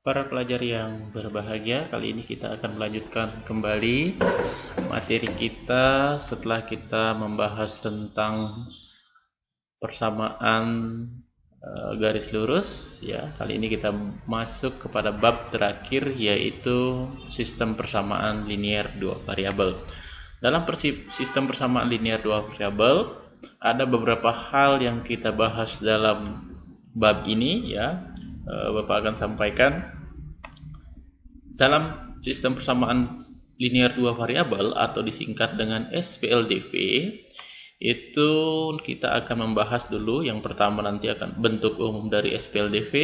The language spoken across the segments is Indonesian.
Para pelajar yang berbahagia, kali ini kita akan melanjutkan kembali materi kita setelah kita membahas tentang persamaan garis lurus. Ya, kali ini kita masuk kepada bab terakhir, yaitu sistem persamaan linear dua variabel. Dalam sistem persamaan linear dua variabel, ada beberapa hal yang kita bahas dalam bab ini. Ya, Bapak akan sampaikan. Dalam sistem persamaan linear dua variabel atau disingkat dengan SPLDV, itu kita akan membahas dulu. Yang pertama nanti akan bentuk umum dari SPLDV,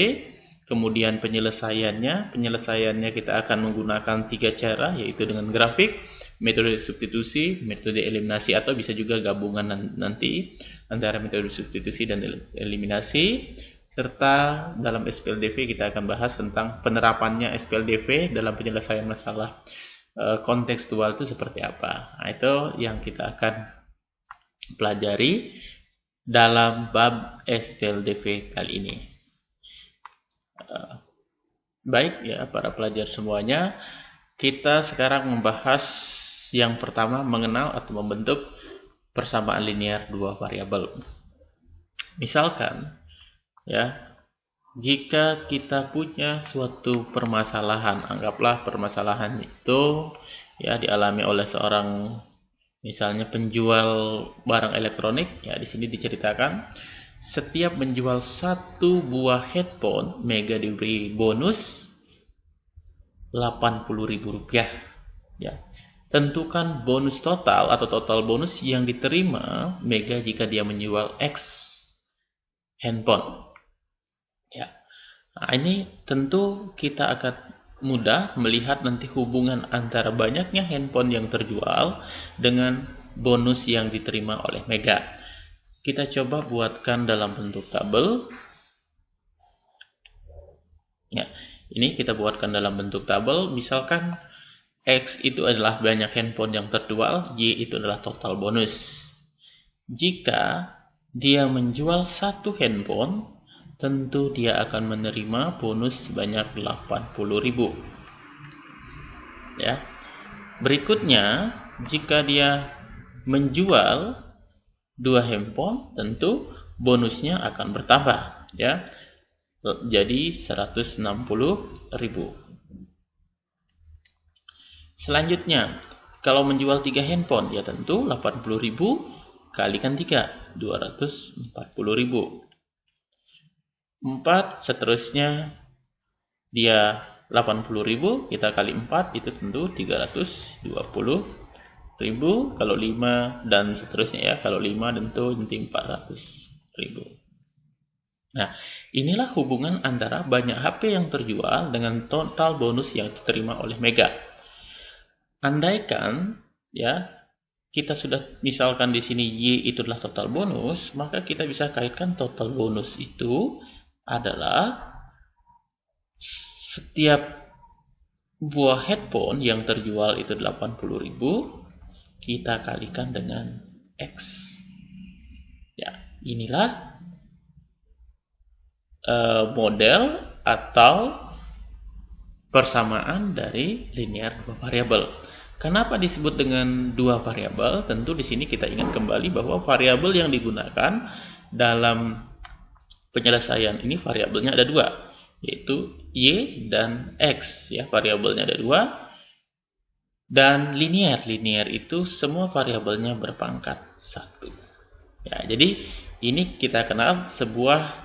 kemudian penyelesaiannya kita akan menggunakan 3 cara, yaitu dengan grafik, metode substitusi, metode eliminasi, atau bisa juga gabungan nanti antara metode substitusi dan eliminasi. Serta dalam SPLDV kita akan bahas tentang penerapannya SPLDV dalam penyelesaian masalah kontekstual itu seperti apa. Nah, itu yang kita akan pelajari dalam bab SPLDV kali ini. Baik ya para pelajar semuanya, kita sekarang membahas yang pertama, mengenal atau membentuk persamaan linear dua variabel. Misalkan ya, jika kita punya suatu permasalahan, anggaplah permasalahan itu ya dialami oleh seorang misalnya penjual barang elektronik. Ya, di sini diceritakan setiap menjual 1 buah headphone, Mega diberi bonus Rp80.000. Ya. Tentukan bonus total atau total bonus yang diterima Mega jika dia menjual X handphone. Ya. Nah, ini tentu kita akan mudah melihat nanti hubungan antara banyaknya handphone yang terjual dengan bonus yang diterima oleh Mega. Kita coba buatkan dalam bentuk tabel. Ya, ini kita buatkan dalam bentuk tabel. Misalkan X itu adalah banyak handphone yang terjual, Y itu adalah total bonus. Jika dia menjual 1 handphone, tentu dia akan menerima bonus sebanyak Rp80.000. Ya. Berikutnya, jika dia menjual 2 handphone, tentu bonusnya akan bertambah, ya. Jadi Rp160.000. Selanjutnya, kalau menjual 3 handphone, ya tentu Rp80.000 kalikan 3, Rp240.000. 4, seterusnya dia Rp80.000, kita kali 4 itu tentu Rp320.000. Kalau 5 dan seterusnya ya, kalau 5 tentu nanti Rp400.000. Nah, inilah hubungan antara banyak HP yang terjual dengan total bonus yang diterima oleh Mega. Andaikan ya kita sudah misalkan di sini Y itu adalah total bonus, maka kita bisa kaitkan total bonus itu adalah setiap buah headphone yang terjual itu Rp80.000, kita kalikan dengan X. Ya, inilah model atau persamaan dari linear dua variabel. Kenapa disebut dengan dua variabel? Tentu di sini kita ingat kembali bahwa variabel yang digunakan dalam penyelesaian ini variabelnya ada 2, yaitu Y dan X. Ya, variabelnya ada 2. Dan linear itu semua variabelnya berpangkat 1. Ya, jadi ini kita kenal sebuah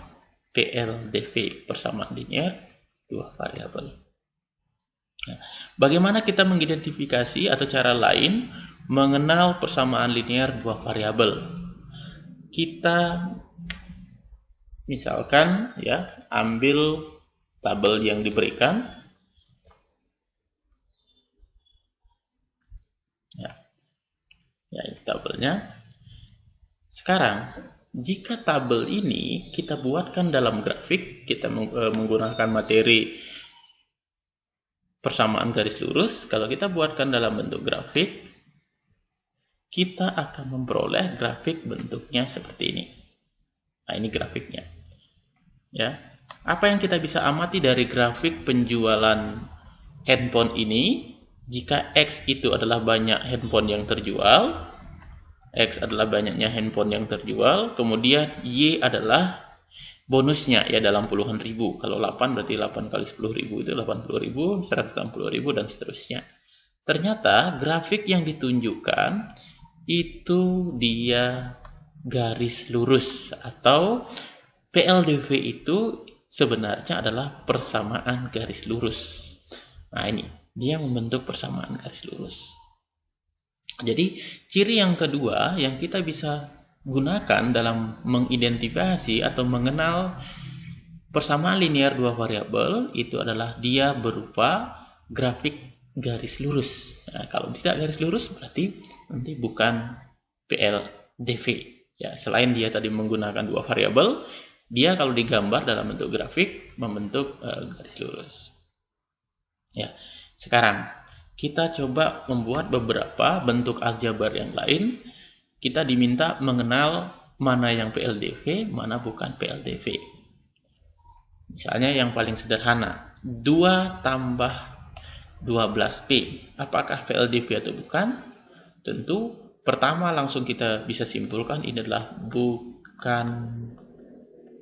PLDV, persamaan linear dua variabel. Nah, bagaimana kita mengidentifikasi atau cara lain mengenal persamaan linear dua variabel? Kita misalkan ya ambil tabel yang diberikan. Ya, ini tabelnya. Sekarang jika tabel ini kita buatkan dalam grafik, kita menggunakan materi persamaan garis lurus. Kalau kita buatkan dalam bentuk grafik, kita akan memperoleh grafik bentuknya seperti ini. Nah, ini grafiknya. Ya. Apa yang kita bisa amati dari grafik penjualan handphone ini? Jika X itu adalah banyak handphone yang terjual, X adalah banyaknya handphone yang terjual, kemudian Y adalah bonusnya ya dalam puluhan ribu. Kalau 8 berarti 8 kali 10 ribu itu 80 ribu, 160 ribu, dan seterusnya. Ternyata grafik yang ditunjukkan itu dia garis lurus, atau PLDV itu sebenarnya adalah persamaan garis lurus. Nah ini, dia membentuk persamaan garis lurus. Jadi ciri yang kedua yang kita bisa gunakan dalam mengidentifikasi atau mengenal persamaan linear dua variabel itu adalah dia berupa grafik garis lurus. Nah, kalau tidak garis lurus berarti nanti bukan PLDV. Ya, selain dia tadi menggunakan dua variabel, dia kalau digambar dalam bentuk grafik membentuk garis lurus. Ya, sekarang kita coba membuat beberapa bentuk aljabar yang lain. Kita diminta mengenal mana yang PLDV, mana bukan PLDV. Misalnya yang paling sederhana, 2 tambah 12P. Apakah PLDV atau bukan? Tentu pertama langsung kita bisa simpulkan ini adalah bukan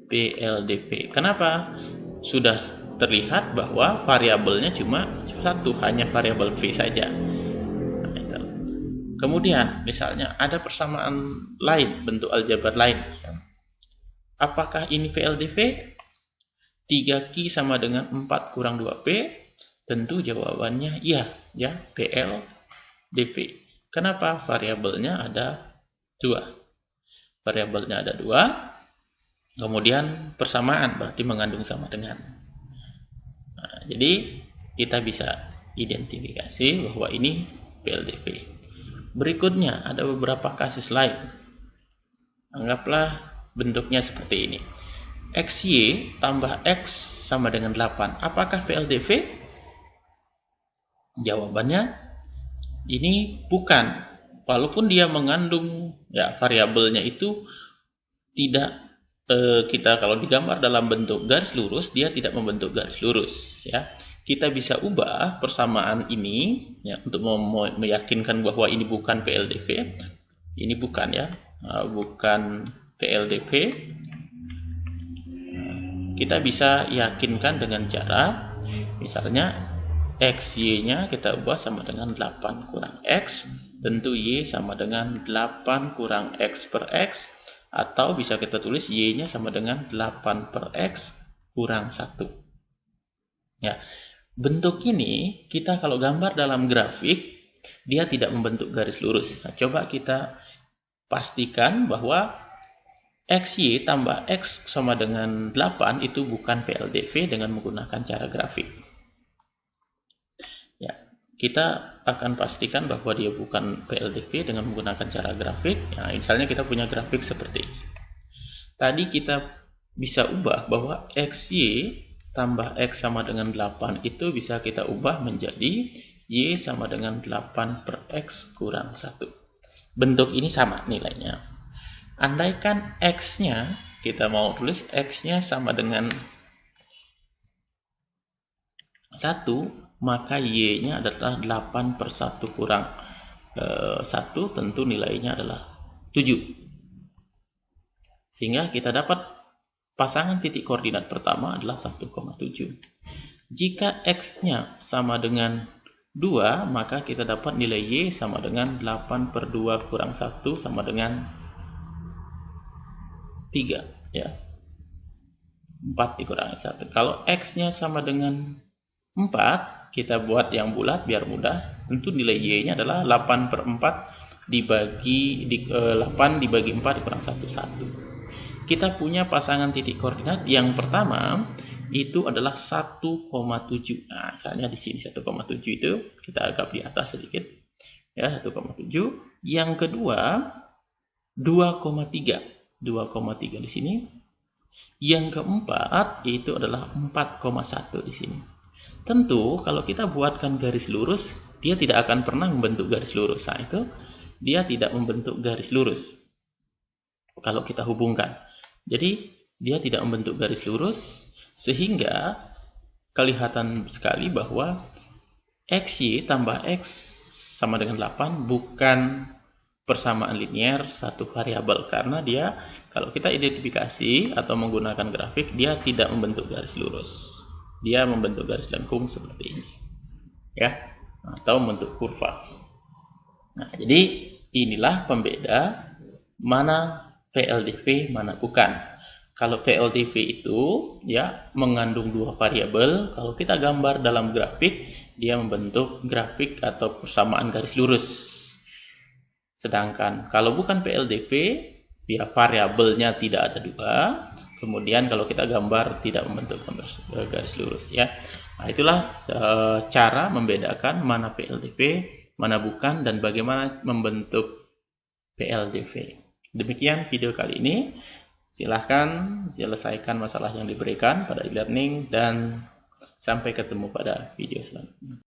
PLDV. Kenapa? Sudah terlihat bahwa variabelnya cuma satu, hanya variabel V saja. Kemudian misalnya ada persamaan lain, bentuk aljabar lain. Apakah ini PLDV? 3Q sama dengan 4 kurang 2P? Tentu jawabannya iya, ya, PLDV. Kenapa? Variabelnya ada 2. Variabelnya ada 2. Kemudian persamaan berarti mengandung sama dengan. Nah, jadi kita bisa identifikasi bahwa ini PLDV. Berikutnya ada beberapa kasus lain. Anggaplah bentuknya seperti ini. XY tambah X sama dengan 8. Apakah PLDV? Jawabannya ini bukan. Walaupun dia mengandung ya variabelnya itu tidak kita kalau digambar dalam bentuk garis lurus, dia tidak membentuk garis lurus ya. Kita bisa ubah persamaan ini ya, untuk meyakinkan bahwa ini bukan PLDV. Ini bukan ya, bukan PLDV. Kita bisa yakinkan dengan cara misalnya XY-nya kita ubah sama dengan 8 kurang X. Tentu Y sama dengan 8 kurang X per X. Atau bisa kita tulis Y-nya sama dengan 8 per X kurang 1. Ya. Bentuk ini kita kalau gambar dalam grafik dia tidak membentuk garis lurus. Nah, coba kita pastikan bahwa XY tambah X sama dengan 8 itu bukan PLDV dengan menggunakan cara grafik. Ya, kita akan pastikan bahwa dia bukan PLDV dengan menggunakan cara grafik. Ya, misalnya kita punya grafik seperti ini. Tadi kita bisa ubah bahwa XY tambah X sama dengan 8 itu bisa kita ubah menjadi Y sama dengan 8 per X kurang 1. Bentuk ini sama nilainya. Andaikan X-nya, kita mau tulis X-nya sama dengan 1, maka Y-nya adalah 8 per 1 kurang 1, tentu nilainya adalah 7. Sehingga kita dapat pasangan titik koordinat pertama adalah 1,7. Jika X-nya sama dengan 2, maka kita dapat nilai Y sama dengan 8 per 2 kurang 1 sama dengan 3. Ya. 4 dikurangi 1. Kalau X-nya sama dengan 4, kita buat yang bulat biar mudah. Tentu nilai Y-nya adalah 8 per 4 dibagi 8 dibagi 4 dikurang 1. Kita punya pasangan titik koordinat yang pertama itu adalah 1,7. Nah, misalnya di sini 1,7 itu kita agak di atas sedikit. Ya, 1,7. Yang kedua 2,3. 2,3 di sini. Yang keempat itu adalah 4,1 di sini. Tentu kalau kita buatkan garis lurus, dia tidak akan pernah membentuk garis lurus. Nah, itu dia tidak membentuk garis lurus. Kalau kita hubungkan. Jadi dia tidak membentuk garis lurus Sehingga kelihatan sekali bahwa XY tambah X sama dengan 8 bukan persamaan linear satu variabel, karena dia, kalau kita identifikasi atau menggunakan grafik, dia tidak membentuk garis lurus. Dia membentuk garis lengkung seperti ini, ya, atau membentuk kurva. Nah, jadi inilah pembeda mana PLDV, mana bukan. Kalau PLDV itu ya mengandung dua variabel, kalau kita gambar dalam grafik, dia membentuk grafik atau persamaan garis lurus. Sedangkan kalau bukan PLDV, ya variabelnya tidak ada dua. Kemudian kalau kita gambar tidak membentuk garis lurus, ya. Nah, itulah cara membedakan mana PLDV, mana bukan, dan bagaimana membentuk PLDV. Demikian video kali ini. Silahkan selesaikan masalah yang diberikan pada e-learning dan sampai ketemu pada video selanjutnya.